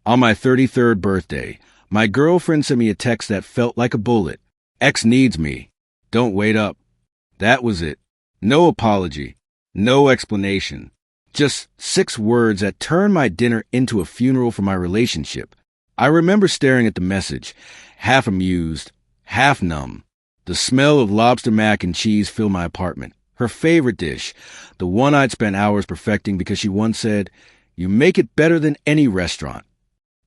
On my 33rd birthday, my girlfriend sent me a text that felt like a bullet. X needs me. Don't wait up. That was it. No apology. No explanation. Just 6 words that turned my dinner into a funeral for my relationship. I remember staring at the message, half amused, half numb. The smell of lobster mac and cheese filled my apartment. Her favorite dish, the one I'd spent hours perfecting because she once said, "You make it better than any restaurant."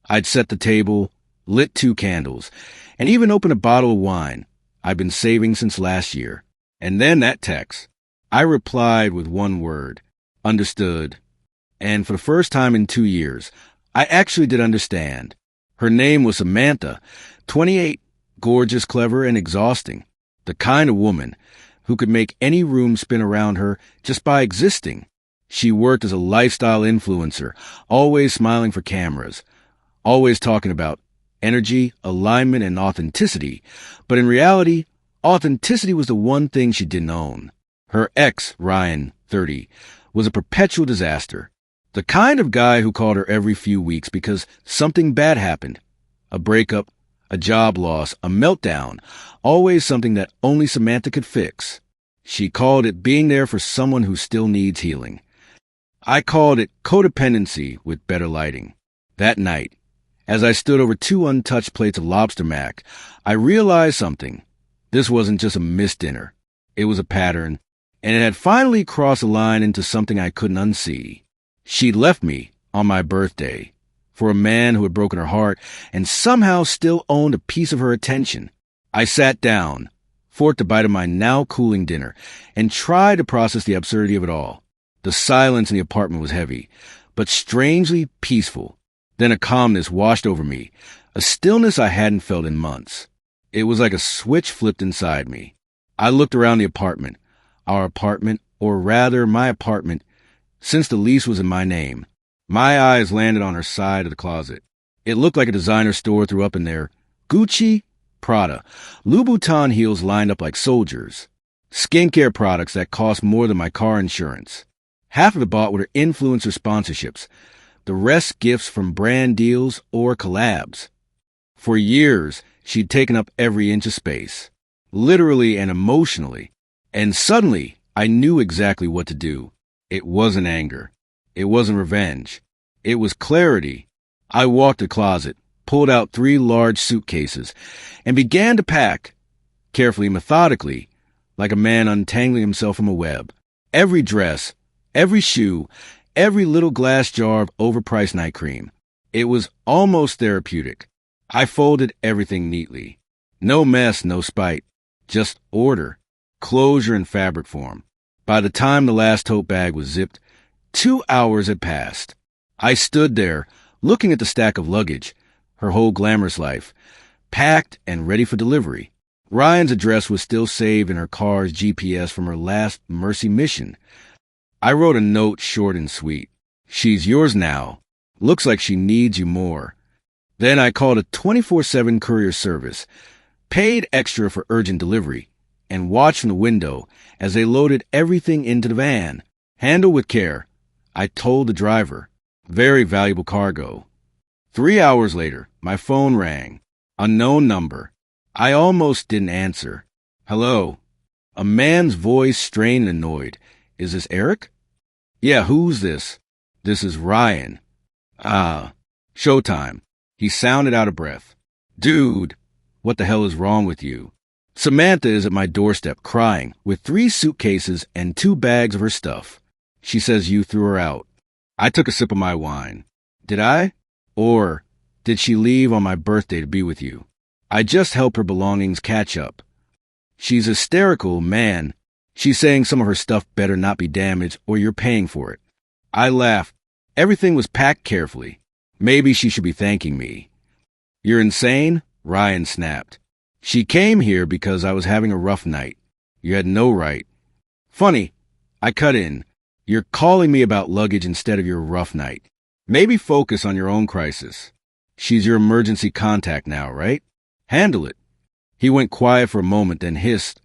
I'd set the table, lit 2 candles, and even opened a bottle of wine I'd been saving since last year. And then that text. I replied with 1 word. Understood. And for the first time in 2 years, I actually did understand. Her name was Samantha, 28, gorgeous, clever, and exhausting. The kind of woman who could make any room spin around her just by existing. She worked as a lifestyle influencer, always smiling for cameras, always talking about energy, alignment, and authenticity. But in reality, authenticity was the one thing she didn't own. Her ex, Ryan, 30, was a perpetual disaster. The kind of guy who called her every few weeks because something bad happened. A breakup, a job loss, a meltdown. Always something that only Samantha could fix. She called it being there for someone who still needs healing. I called it codependency with better lighting. That night, as I stood over 2 untouched plates of lobster mac, I realized something. This wasn't just a missed dinner. It was a pattern, and it had finally crossed a line into something I couldn't unsee. She'd left me on my birthday for a man who had broken her heart and somehow still owned a piece of her attention. I sat down, forked a bite of my now cooling dinner, and tried to process the absurdity of it all. The silence in the apartment was heavy, but strangely peaceful. Then a calmness washed over me, a stillness I hadn't felt in months. It was like a switch flipped inside me. I looked around the apartment, our apartment, or rather my apartment, since the lease was in my name. My eyes landed on her side of the closet. It looked like a designer store threw up in there. Gucci, Prada, Louboutin heels lined up like soldiers. Skincare products that cost more than my car insurance. Half of it bought with her influencer sponsorships. The rest gifts from brand deals or collabs. For years, she'd taken up every inch of space, literally and emotionally. And suddenly, I knew exactly what to do. It wasn't anger. It wasn't revenge. It was clarity. I walked to the closet, pulled out 3 large suitcases, and began to pack, carefully, methodically, like a man untangling himself from a web. Every dress, every shoe, every little glass jar of overpriced night cream. It was almost therapeutic. I folded everything neatly. No mess, no spite. Just order, closure in fabric form. By the time the last tote bag was zipped, 2 hours had passed. I stood there, looking at the stack of luggage, her whole glamorous life, packed and ready for delivery. Ryan's address was still saved in her car's GPS from her last Mercy mission. I wrote a note short and sweet. She's yours now. Looks like she needs you more. Then I called a 24/7 courier service, paid extra for urgent delivery, and watched from the window as they loaded everything into the van. Handle with care, I told the driver. Very valuable cargo. 3 hours later, my phone rang. Unknown number. I almost didn't answer. Hello. A man's voice, strained and annoyed. Is this Eric? Yeah, who's this? This is Ryan. Ah, showtime. He sounded out of breath. Dude, what the hell is wrong with you? Samantha is at my doorstep crying with 3 suitcases and 2 bags of her stuff. She says you threw her out. I took a sip of my wine. Did I? Or did she leave on my birthday to be with you? I just helped her belongings catch up. She's hysterical, man. She's saying some of her stuff better not be damaged or you're paying for it. I laughed. Everything was packed carefully. Maybe she should be thanking me. You're insane? Ryan snapped. She came here because I was having a rough night. You had no right. Funny, I cut in. You're calling me about luggage instead of your rough night. Maybe focus on your own crisis. She's your emergency contact now, right? Handle it. He went quiet for a moment, then hissed.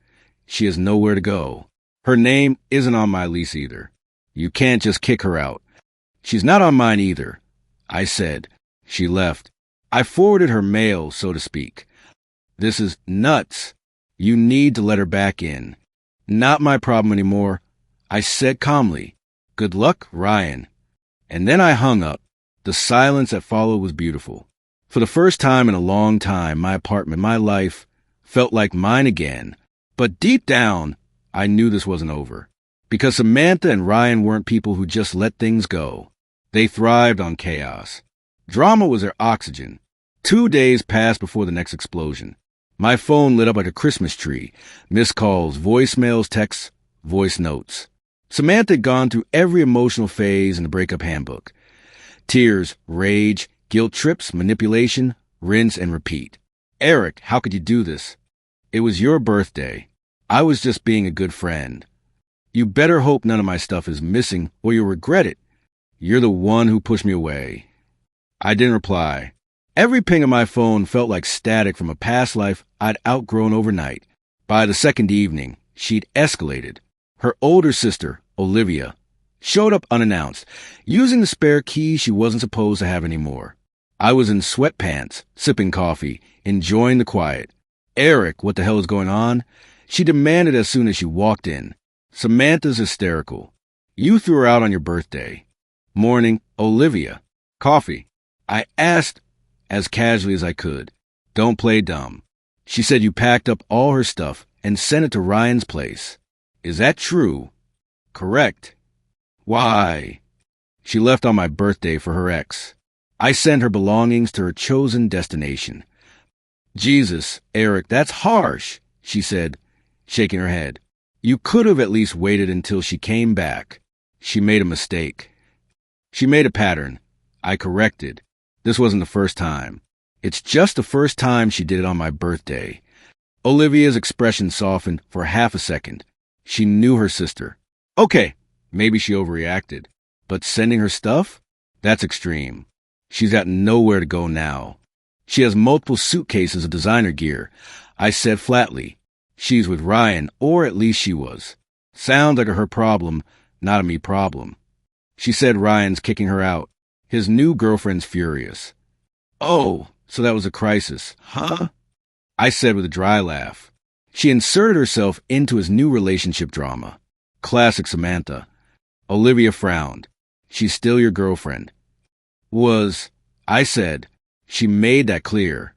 She has nowhere to go. Her name isn't on my lease either. You can't just kick her out. She's not on mine either. I said, She left. I forwarded her mail, so to speak. This is nuts. You need to let her back in. Not my problem anymore. I said calmly, good luck, Ryan. And then I hung up. The silence that followed was beautiful. For the first time in a long time, my apartment, my life, felt like mine again. But deep down, I knew this wasn't over. Because Samantha and Ryan weren't people who just let things go. They thrived on chaos. Drama was their oxygen. 2 days passed before the next explosion. My phone lit up like a Christmas tree. Missed calls, voicemails, texts, voice notes. Samantha had gone through every emotional phase in the breakup handbook. Tears, rage, guilt trips, manipulation, rinse and repeat. Eric, how could you do this? It was your birthday. I was just being a good friend. You better hope none of my stuff is missing or you'll regret it. You're the one who pushed me away. I didn't reply. Every ping on my phone felt like static from a past life I'd outgrown overnight. By the second evening, she'd escalated. Her older sister, Olivia, showed up unannounced, using the spare key she wasn't supposed to have anymore. I was in sweatpants, sipping coffee, enjoying the quiet. Eric, what the hell is going on? She demanded as soon as she walked in. Samantha's hysterical. You threw her out on your birthday. Morning, Olivia. Coffee. I asked as casually as I could. Don't play dumb. She said you packed up all her stuff and sent it to Ryan's place. Is that true? Correct. Why? She left on my birthday for her ex. I sent her belongings to her chosen destination. Jesus, Eric, that's harsh, she said, shaking her head. You could have at least waited until she came back. She made a mistake. She made a pattern. I corrected. This wasn't the first time. It's just the first time she did it on my birthday. Olivia's expression softened for half a second. She knew her sister. Okay, maybe she overreacted. But sending her stuff? That's extreme. She's got nowhere to go now. She has multiple suitcases of designer gear. I said flatly, she's with Ryan, or at least she was. Sounds like a her problem, not a me problem. She said Ryan's kicking her out. His new girlfriend's furious. Oh, so that was a crisis, huh? I said with a dry laugh. She inserted herself into his new relationship drama. Classic Samantha. Olivia frowned. She's still your girlfriend. I said. She made that clear.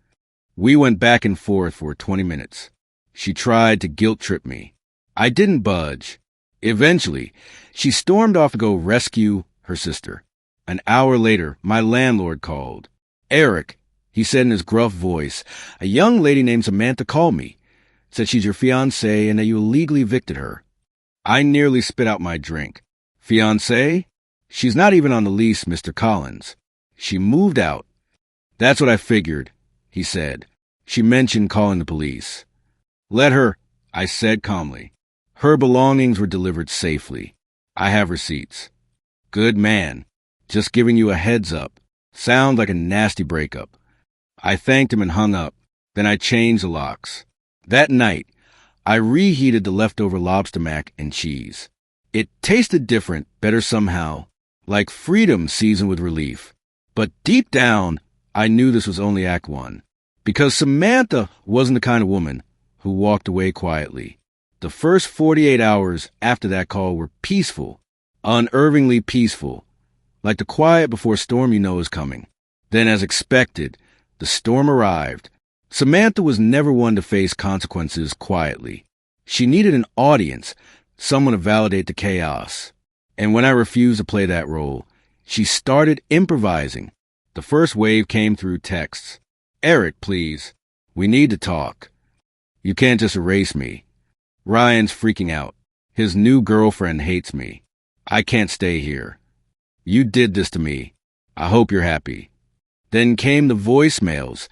We went back and forth for 20 minutes. She tried to guilt trip me. I didn't budge. Eventually, she stormed off to go rescue her sister. An hour later, my landlord called. Eric, he said in his gruff voice, a young lady named Samantha called me. Said she's your fiancée and that you illegally evicted her. I nearly spit out my drink. Fiancée? She's not even on the lease, Mr. Collins. She moved out. That's what I figured, he said. She mentioned calling the police. Let her, I said calmly. Her belongings were delivered safely. I have receipts. Good man. Just giving you a heads up. Sounds like a nasty breakup. I thanked him and hung up. Then I changed the locks. That night, I reheated the leftover lobster mac and cheese. It tasted different, better somehow, like freedom seasoned with relief. But deep down, I knew this was only Act 1. Because Samantha wasn't the kind of woman who walked away quietly. The first 48 hours after that call were peaceful, unnervingly peaceful, like the quiet before a storm you know is coming. Then, as expected, the storm arrived. Samantha was never one to face consequences quietly. She needed an audience, someone to validate the chaos. And when I refused to play that role, she started improvising. The first wave came through texts. Eric, please. We need to talk. You can't just erase me. Ryan's freaking out. His new girlfriend hates me. I can't stay here. You did this to me. I hope you're happy. Then came the voicemails.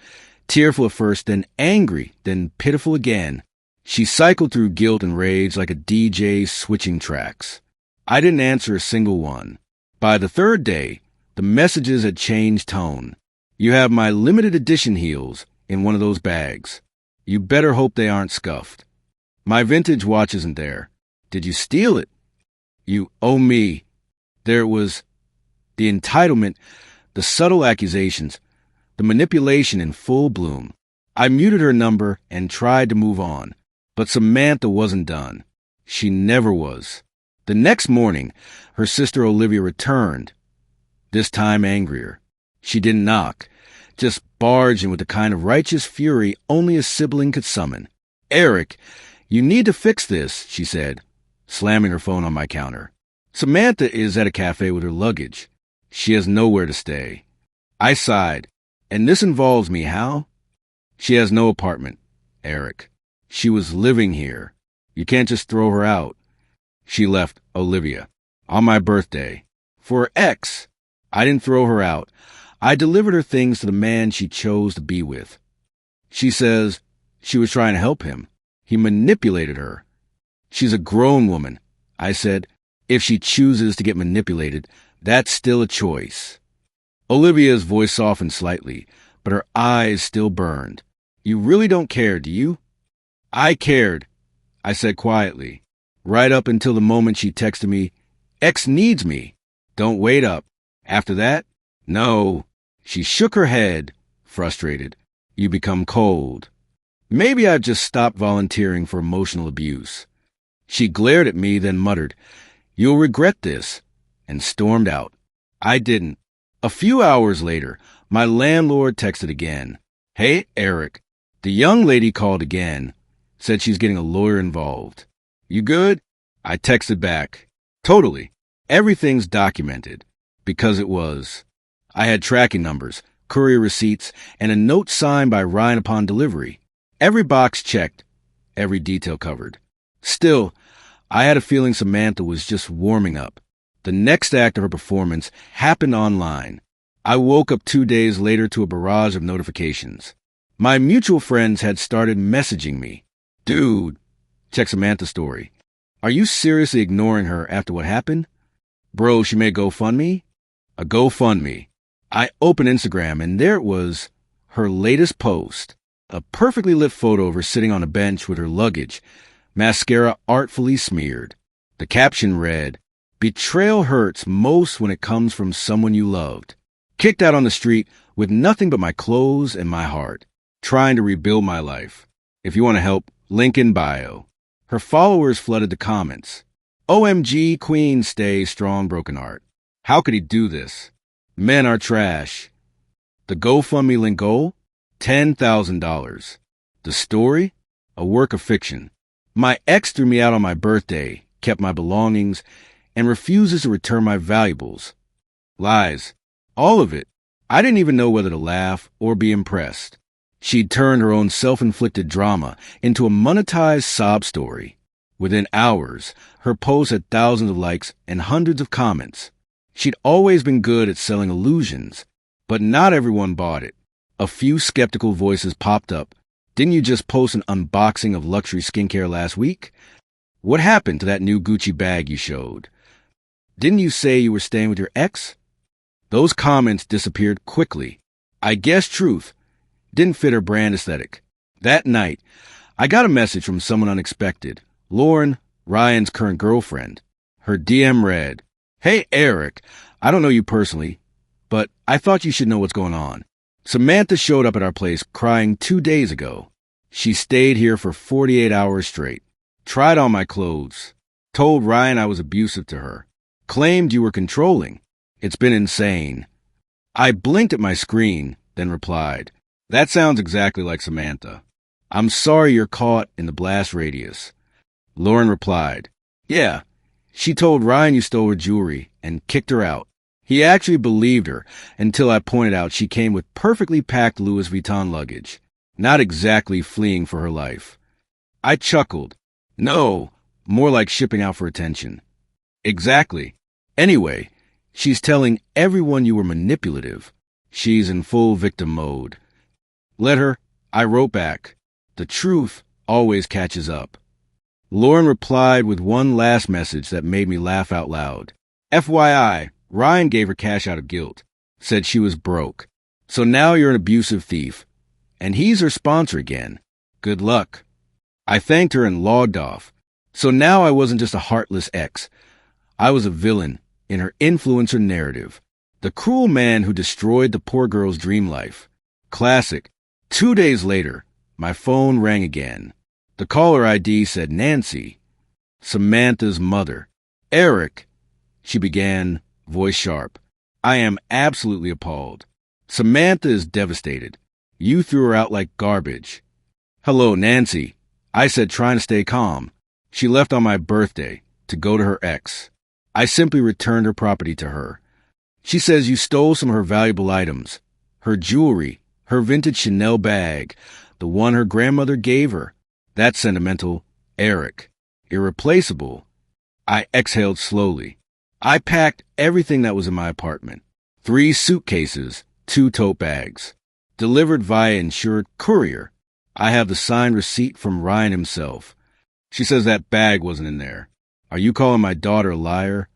Tearful at first, then angry, then pitiful again. She cycled through guilt and rage like a DJ switching tracks. I didn't answer a single one. By the third day, the messages had changed tone. You have my limited edition heels in one of those bags. You better hope they aren't scuffed. My vintage watch isn't there. Did you steal it? You owe me. There was the entitlement, the subtle accusations. The manipulation in full bloom. I muted her number and tried to move on. But Samantha wasn't done. She never was. The next morning, her sister Olivia returned, this time angrier. She didn't knock, just barged in with the kind of righteous fury only a sibling could summon. "Eric, you need to fix this," she said, slamming her phone on my counter. "Samantha is at a cafe with her luggage. She has nowhere to stay." I sighed. "And this involves me, how?" "She has no apartment, Eric. She was living here. You can't just throw her out." She left, Olivia, on my birthday. For her ex. I didn't throw her out. I delivered her things to the man she chose to be with. She says she was trying to help him. He manipulated her. "She's a grown woman," I said. "If she chooses to get manipulated, that's still a choice." Olivia's voice softened slightly, but her eyes still burned. "You really don't care, do you?" "I cared," I said quietly, right up until the moment she texted me, "X needs me. Don't wait up." After that, no. She shook her head, frustrated. "You become cold. Maybe I've just stopped volunteering for emotional abuse." She glared at me, then muttered, "You'll regret this," and stormed out. I didn't. A few hours later, my landlord texted again. "Hey, Eric, the young lady called again. Said she's getting a lawyer involved. You good?" I texted back. "Totally. Everything's documented." Because it was. I had tracking numbers, courier receipts, and a note signed by Ryan upon delivery. Every box checked, every detail covered. Still, I had a feeling Samantha was just warming up. The next act of her performance happened online. I woke up 2 days later to a barrage of notifications. My mutual friends had started messaging me. "Dude, check Samantha's story. Are you seriously ignoring her after what happened? Bro, she made GoFundMe?" A GoFundMe. I opened Instagram, and there it was, her latest post. A perfectly lit photo of her sitting on a bench with her luggage, mascara artfully smeared. The caption read, "Betrayal hurts most when it comes from someone you loved. Kicked out on the street with nothing but my clothes and my heart. Trying to rebuild my life. If you want to help, link in bio." Her followers flooded the comments. "OMG, Queen, stay strong, broken heart. How could he do this? Men are trash." The GoFundMe link goal? $10,000. The story? A work of fiction. My ex threw me out on my birthday, kept my belongings, and refuses to return my valuables. Lies. All of it. I didn't even know whether to laugh or be impressed. She'd turned her own self-inflicted drama into a monetized sob story. Within hours, her post had thousands of likes and hundreds of comments. She'd always been good at selling illusions, but not everyone bought it. A few skeptical voices popped up. "Didn't you just post an unboxing of luxury skincare last week? What happened to that new Gucci bag you showed? Didn't you say you were staying with your ex?" Those comments disappeared quickly. I guess truth didn't fit her brand aesthetic. That night, I got a message from someone unexpected. Lauren, Ryan's current girlfriend. Her DM read, "Hey, Eric, I don't know you personally, but I thought you should know what's going on. Samantha showed up at our place crying 2 days ago. She stayed here for 48 hours straight. Tried on my clothes. Told Ryan I was abusive to her. Claimed you were controlling. It's been insane." I blinked at my screen, then replied, "That sounds exactly like Samantha. I'm sorry you're caught in the blast radius." Lauren replied, "Yeah, she told Ryan you stole her jewelry and kicked her out. He actually believed her until I pointed out she came with perfectly packed Louis Vuitton luggage, not exactly fleeing for her life." I chuckled. "No, more like shipping out for attention." "Exactly. Anyway, she's telling everyone you were manipulative. She's in full victim mode. Let her," I wrote back. "The truth always catches up." Lauren replied with one last message that made me laugh out loud. "FYI, Ryan gave her cash out of guilt. Said she was broke. So now you're an abusive thief. And he's her sponsor again. Good luck." I thanked her and logged off. So now I wasn't just a heartless ex. I was a villain in her influencer narrative. The cruel man who destroyed the poor girl's dream life. Classic. 2 days later, my phone rang again. The caller ID said Nancy, Samantha's mother. Eric, she began, voice sharp. I am absolutely appalled. Samantha is devastated. You threw her out like garbage. Hello, Nancy, I said, trying to stay calm. She left on my birthday to go to her ex. I simply returned her property to her. She says you stole some of her valuable items, her jewelry, her vintage Chanel bag, the one her grandmother gave her. That's sentimental, Eric. Irreplaceable. I exhaled slowly. I packed everything that was in my apartment. 3 suitcases, 2 tote bags. Delivered via insured courier. I have the signed receipt from Ryan himself. She says that bag wasn't in there. Are you calling my daughter a liar?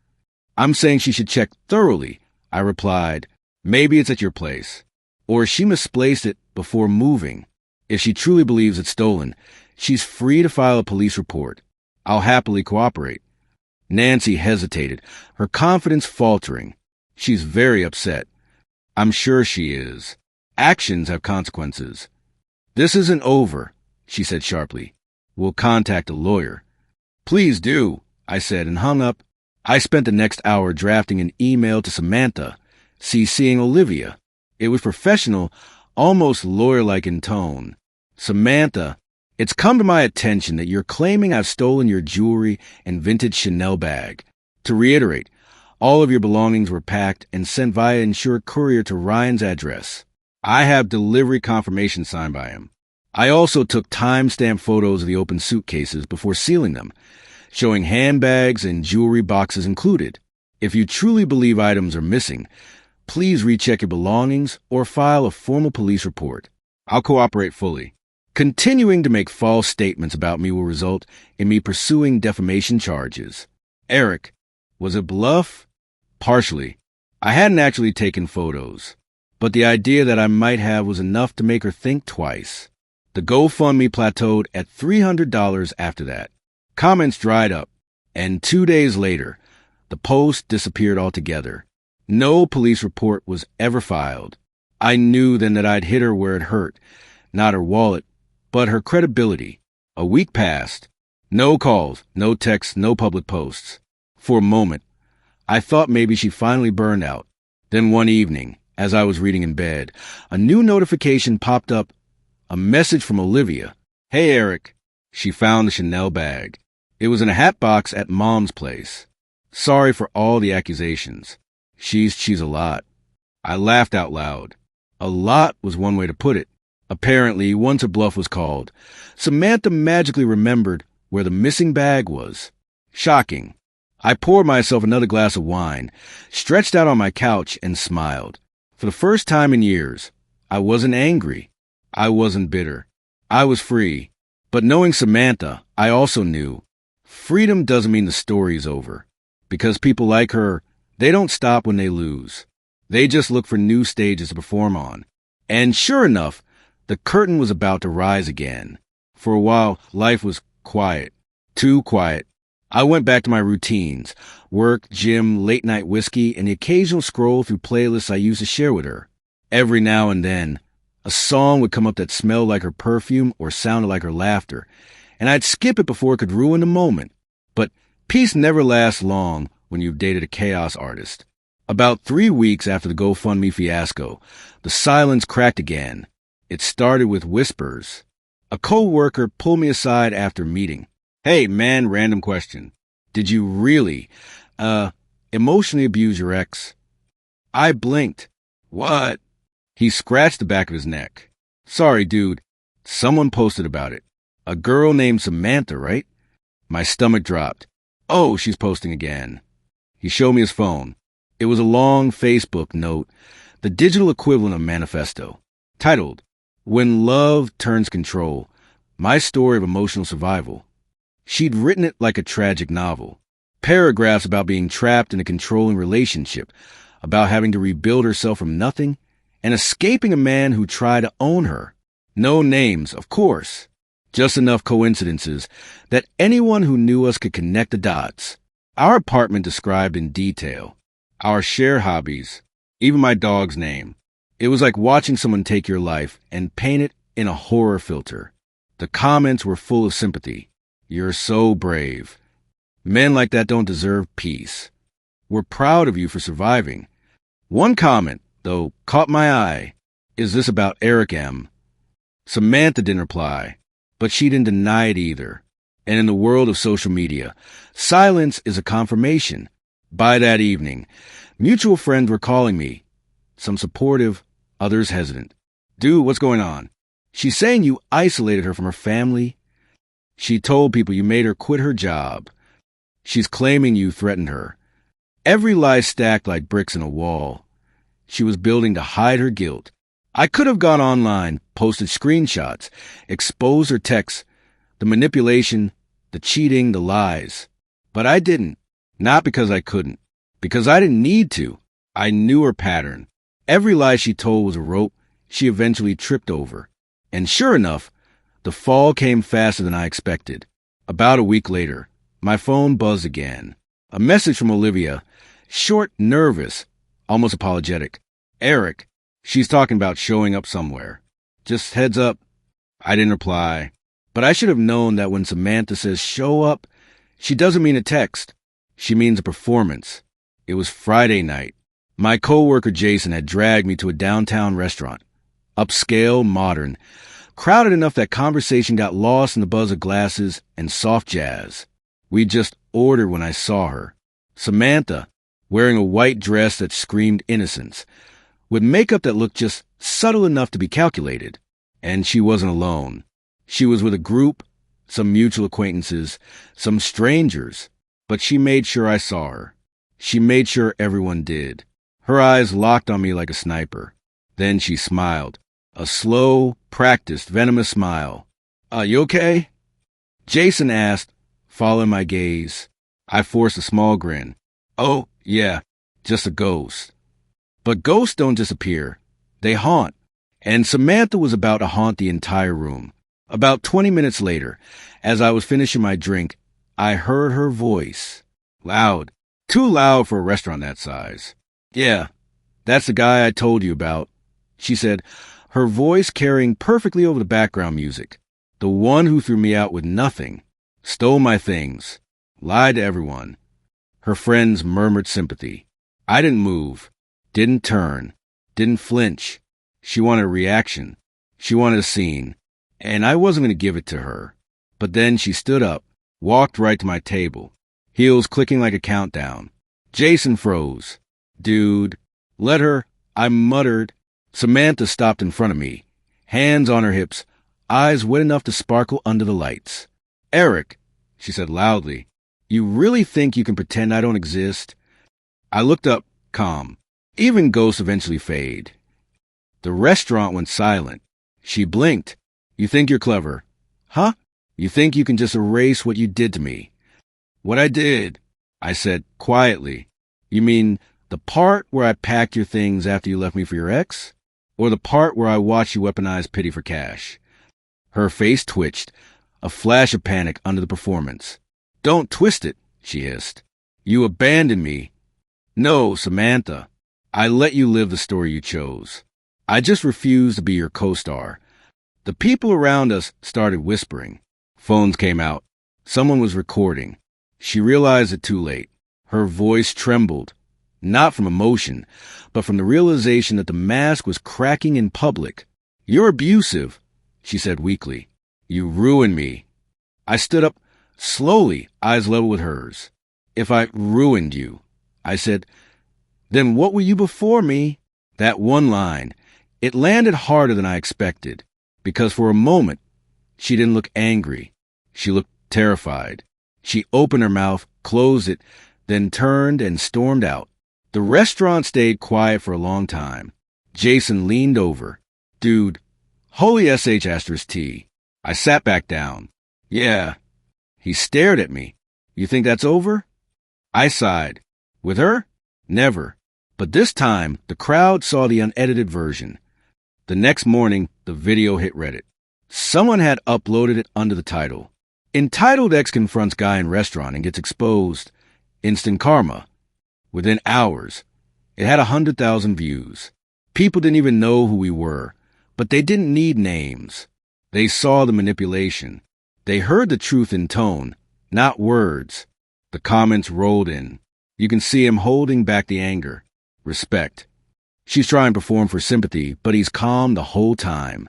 I'm saying she should check thoroughly. I replied, maybe it's at your place. Or she misplaced it before moving. If she truly believes it's stolen, she's free to file a police report. I'll happily cooperate. Nancy hesitated, her confidence faltering. She's very upset. I'm sure she is. Actions have consequences. This isn't over, she said sharply. We'll contact a lawyer. Please do, I said and hung up. I spent the next hour drafting an email to Samantha, CCing Olivia. It was professional, almost lawyer-like in tone. Samantha, it's come to my attention that you're claiming I've stolen your jewelry and vintage Chanel bag. To reiterate, all of your belongings were packed and sent via insured courier to Ryan's address. I have delivery confirmation signed by him. I also took time-stamped photos of the open suitcases before sealing them, showing handbags and jewelry boxes included. If you truly believe items are missing, please recheck your belongings or file a formal police report. I'll cooperate fully. Continuing to make false statements about me will result in me pursuing defamation charges. Eric, was it bluff? Partially. I hadn't actually taken photos, but the idea that I might have was enough to make her think twice. The GoFundMe plateaued at $300 after that. Comments dried up, and 2 days later, the post disappeared altogether. No police report was ever filed. I knew then that I'd hit her where it hurt, not her wallet, but her credibility. A week passed. No calls, no texts, no public posts. For a moment, I thought maybe she finally burned out. Then one evening, as I was reading in bed, a new notification popped up, a message from Olivia. Hey, Eric. She found the Chanel bag. It was in a hat box at Mom's place. Sorry for all the accusations. She's a lot. I laughed out loud. A lot was one way to put it. Apparently, once a bluff was called, Samantha magically remembered where the missing bag was. Shocking. I poured myself another glass of wine, stretched out on my couch, and smiled. For the first time in years, I wasn't angry. I wasn't bitter. I was free. But knowing Samantha, I also knew freedom doesn't mean the story's over. Because people like her, they don't stop when they lose. They just look for new stages to perform on. And sure enough, the curtain was about to rise again. For a while, life was quiet. Too quiet. I went back to my routines. Work, gym, late-night whiskey, and the occasional scroll through playlists I used to share with her. Every now and then, a song would come up that smelled like her perfume or sounded like her laughter, and I'd skip it before it could ruin the moment. But peace never lasts long when you've dated a chaos artist. About 3 weeks after the GoFundMe fiasco, the silence cracked again. It started with whispers. A co-worker pulled me aside after meeting. Hey, man, random question. Did you really, emotionally abuse your ex? I blinked. What? He scratched the back of his neck. Sorry, dude. Someone posted about it. A girl named Samantha, right? My stomach dropped. Oh, she's posting again. He showed me his phone. It was a long Facebook note, the digital equivalent of manifesto, titled, When Love Turns Control, My Story of Emotional Survival. She'd written it like a tragic novel. Paragraphs about being trapped in a controlling relationship, about having to rebuild herself from nothing, and escaping a man who tried to own her. No names, of course. Just enough coincidences that anyone who knew us could connect the dots. Our apartment described in detail. Our shared hobbies. Even my dog's name. It was like watching someone take your life and paint it in a horror filter. The comments were full of sympathy. You're so brave. Men like that don't deserve peace. We're proud of you for surviving. One comment, though, caught my eye. Is this about Eric M? Samantha didn't reply, but she didn't deny it either. And in the world of social media, silence is a confirmation. By that evening, mutual friends were calling me. Some supportive, others hesitant. Dude, what's going on? She's saying you isolated her from her family. She told people you made her quit her job. She's claiming you threatened her. Every lie stacked like bricks in a wall. She was building to hide her guilt. I could have gone online, posted screenshots, exposed her texts, the manipulation, the cheating, the lies. But I didn't. Not because I couldn't. Because I didn't need to. I knew her pattern. Every lie she told was a rope she eventually tripped over. And sure enough, the fall came faster than I expected. About a week later, my phone buzzed again. A message from Olivia. Short, nervous, almost apologetic. Eric, she's talking about showing up somewhere. Just heads up. I didn't reply. But I should have known that when Samantha says show up, she doesn't mean a text. She means a performance. It was Friday night. My coworker Jason had dragged me to a downtown restaurant. Upscale, modern, crowded enough that conversation got lost in the buzz of glasses and soft jazz. We just ordered when I saw her. Samantha, wearing a white dress that screamed innocence, with makeup that looked just subtle enough to be calculated. And she wasn't alone. She was with a group, some mutual acquaintances, some strangers, but she made sure I saw her. She made sure everyone did. Her eyes locked on me like a sniper. Then she smiled. A slow, practiced, venomous smile. You okay? Jason asked, following my gaze. I forced a small grin. Oh, yeah, just a ghost. But ghosts don't disappear. They haunt. And Samantha was about to haunt the entire room. About 20 minutes later, as I was finishing my drink, I heard her voice. Loud. Too loud for a restaurant that size. Yeah, that's the guy I told you about, she said, her voice carrying perfectly over the background music. The one who threw me out with nothing, stole my things, lied to everyone. Her friends murmured sympathy. I didn't move, didn't turn, didn't flinch. She wanted a reaction. She wanted a scene. And I wasn't going to give it to her. But then she stood up, walked right to my table, heels clicking like a countdown. Jason froze. Dude, let her, I muttered. Samantha stopped in front of me, hands on her hips, eyes wet enough to sparkle under the lights. Eric, she said loudly, you really think you can pretend I don't exist? I looked up, calm. Even ghosts eventually fade. The restaurant went silent. She blinked. You think you're clever? Huh? You think you can just erase what you did to me? What I did, I said quietly. You mean the part where I packed your things after you left me for your ex? Or the part where I watched you weaponize pity for cash? Her face twitched, a flash of panic under the performance. Don't twist it, she hissed. You abandoned me. No, Samantha. I let you live the story you chose. I just refused to be your co-star. The people around us started whispering. Phones came out. Someone was recording. She realized it too late. Her voice trembled, not from emotion, but from the realization that the mask was cracking in public. You're abusive, she said weakly. You ruined me. I stood up slowly, eyes level with hers. If I ruined you, I said, then what were you before me? That one line, it landed harder than I expected, because for a moment, she didn't look angry. She looked terrified. She opened her mouth, closed it, then turned and stormed out. The restaurant stayed quiet for a long time. Jason leaned over. Dude, holy SH*T. I sat back down. Yeah. He stared at me. You think that's over? I sighed. With her? Never. But this time, the crowd saw the unedited version. The next morning, the video hit Reddit. Someone had uploaded it under the title, Entitled Ex Confronts Guy in Restaurant and Gets Exposed. Instant karma. Within hours, it had 100,000 views. People didn't even know who we were, but they didn't need names. They saw the manipulation. They heard the truth in tone, not words. The comments rolled in. You can see him holding back the anger. Respect. She's trying to perform for sympathy, but he's calm the whole time.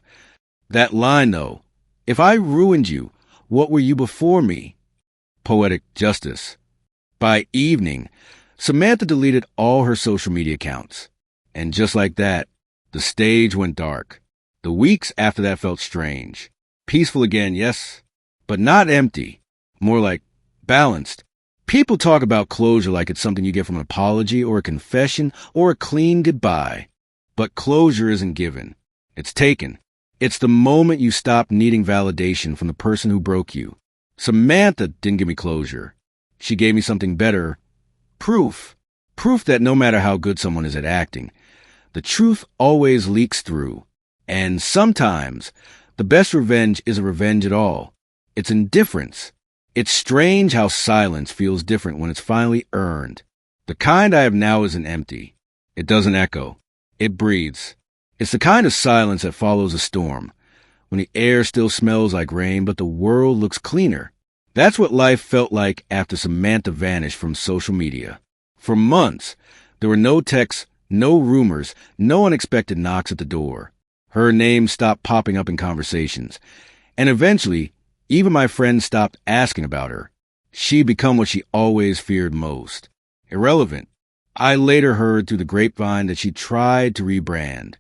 That line, though. If I ruined you, what were you before me? Poetic justice. By evening, Samantha deleted all her social media accounts. And just like that, the stage went dark. The weeks after that felt strange. Peaceful again, yes, but not empty. More like balanced. People talk about closure like it's something you get from an apology or a confession or a clean goodbye. But closure isn't given. It's taken. It's the moment you stop needing validation from the person who broke you. Samantha didn't give me closure. She gave me something better. Proof. Proof that no matter how good someone is at acting, the truth always leaks through. And sometimes, the best revenge isn't revenge at all. It's indifference. It's strange how silence feels different when it's finally earned. The kind I have now isn't empty. It doesn't echo. It breathes. It's the kind of silence that follows a storm, when the air still smells like rain, but the world looks cleaner. That's what life felt like after Samantha vanished from social media. For months, there were no texts, no rumors, no unexpected knocks at the door. Her name stopped popping up in conversations. And eventually, even my friends stopped asking about her. She'd become what she always feared most. Irrelevant. I later heard through the grapevine that she tried to rebrand.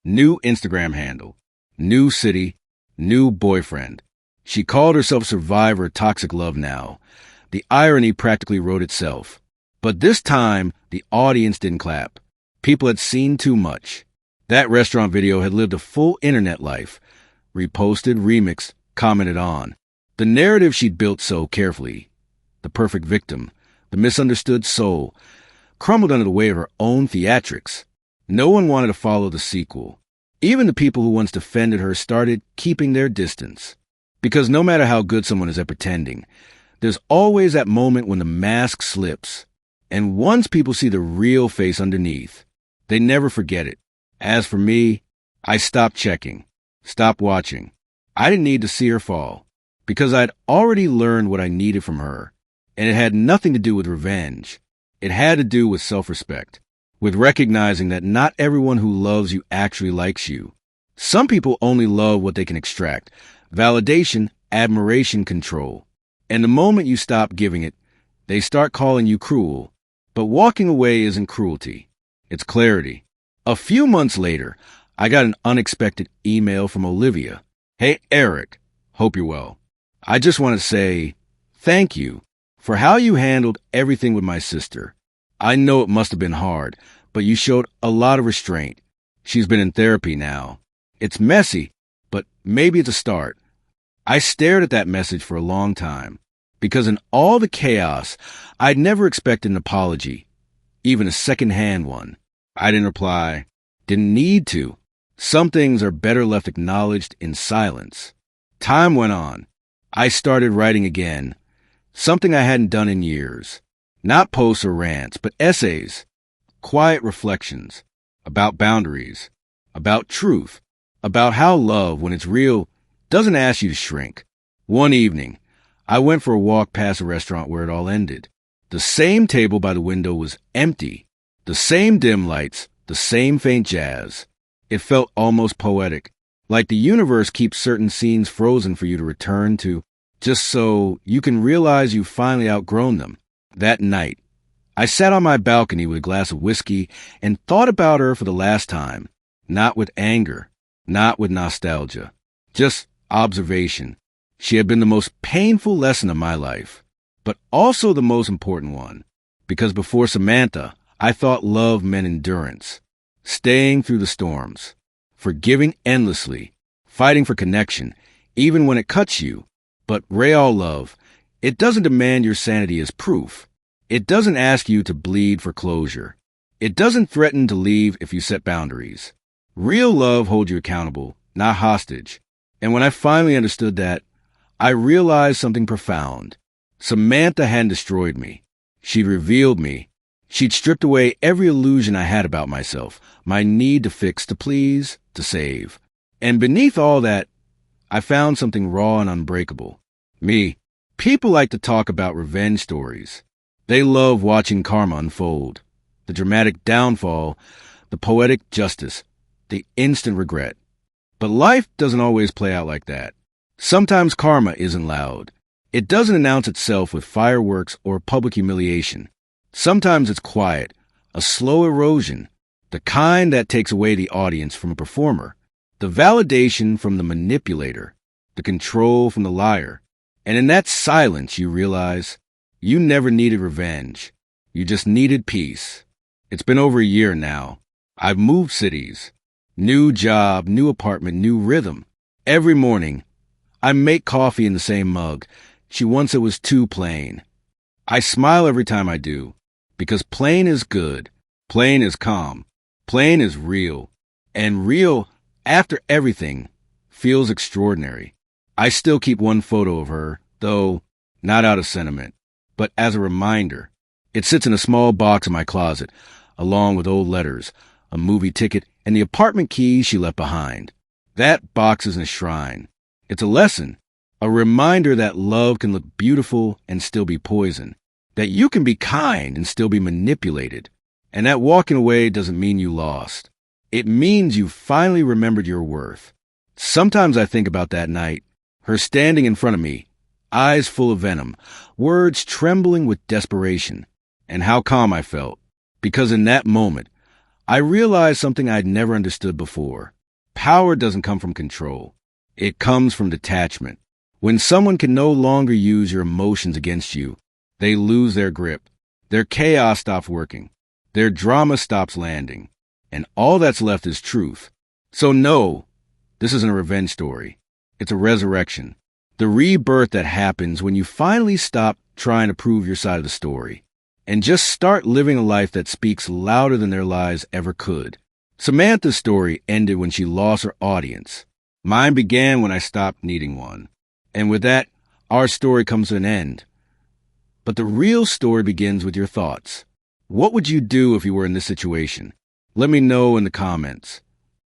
New Instagram handle. New city. New boyfriend. She called herself Survivor Toxic Love now. The irony practically wrote itself. But this time, the audience didn't clap. People had seen too much. That restaurant video had lived a full internet life. Reposted, remixed, commented on. The narrative she'd built so carefully. The perfect victim. The misunderstood soul. Crumbled under the weight of her own theatrics. No one wanted to follow the sequel. Even the people who once defended her started keeping their distance. Because no matter how good someone is at pretending, there's always that moment when the mask slips. And once people see the real face underneath, they never forget it. As for me, I stopped checking, stopped watching. I didn't need to see her fall, because I'd already learned what I needed from her. And it had nothing to do with revenge. It had to do with self-respect, with recognizing that not everyone who loves you actually likes you. Some people only love what they can extract. Validation, admiration, control. And the moment you stop giving it, they start calling you cruel. But walking away isn't cruelty. It's clarity. A few months later, I got an unexpected email from Olivia. Hey, Eric. Hope you're well. I just want to say thank you for how you handled everything with my sister. I know it must have been hard, but you showed a lot of restraint. She's been in therapy now. It's messy, but maybe it's a start. I stared at that message for a long time, because in all the chaos, I'd never expected an apology, even a second-hand one. I didn't reply, didn't need to. Some things are better left acknowledged in silence. Time went on. I started writing again, something I hadn't done in years. Not posts or rants, but essays, quiet reflections, about boundaries, about truth, about how love, when it's real, doesn't ask you to shrink. One evening, I went for a walk past a restaurant where it all ended. The same table by the window was empty. The same dim lights, the same faint jazz. It felt almost poetic, like the universe keeps certain scenes frozen for you to return to, just so you can realize you've finally outgrown them. That night, I sat on my balcony with a glass of whiskey and thought about her for the last time. Not with anger, not with nostalgia, just observation. She had been the most painful lesson of my life, but also the most important one, because before Samantha, I thought love meant endurance, staying through the storms, forgiving endlessly, fighting for connection, even when it cuts you. But real love, it doesn't demand your sanity as proof. It doesn't ask you to bleed for closure. It doesn't threaten to leave if you set boundaries. Real love holds you accountable, not hostage. And when I finally understood that, I realized something profound. Samantha hadn't destroyed me. She'd revealed me. She'd stripped away every illusion I had about myself, my need to fix, to please, to save. And beneath all that, I found something raw and unbreakable. Me. People like to talk about revenge stories. They love watching karma unfold. The dramatic downfall, the poetic justice, the instant regret. But life doesn't always play out like that. Sometimes karma isn't loud. It doesn't announce itself with fireworks or public humiliation. Sometimes it's quiet, a slow erosion, the kind that takes away the audience from a performer, the validation from the manipulator, the control from the liar. And in that silence, you realize you never needed revenge. You just needed peace. It's been over a year now. I've moved cities. New job, new apartment, new rhythm. Every morning, I make coffee in the same mug. She wants it was too plain. I smile every time I do, because plain is good, plain is calm, plain is real, and real, after everything, feels extraordinary. I still keep one photo of her, though not out of sentiment, but as a reminder. It sits in a small box in my closet, along with old letters, a movie ticket, and the apartment keys she left behind. That box is a shrine. It's a lesson, a reminder that love can look beautiful and still be poison, that you can be kind and still be manipulated, and that walking away doesn't mean you lost. It means you finally remembered your worth. Sometimes I think about that night, her standing in front of me, eyes full of venom, words trembling with desperation, and how calm I felt, because in that moment, I realized something I'd never understood before. Power doesn't come from control. It comes from detachment. When someone can no longer use your emotions against you, they lose their grip. Their chaos stops working. Their drama stops landing. And all that's left is truth. So no, this isn't a revenge story. It's a resurrection. The rebirth that happens when you finally stop trying to prove your side of the story and just start living a life that speaks louder than their lies ever could. Samantha's story ended when she lost her audience. Mine began when I stopped needing one. And with that, our story comes to an end. But the real story begins with your thoughts. What would you do if you were in this situation? Let me know in the comments.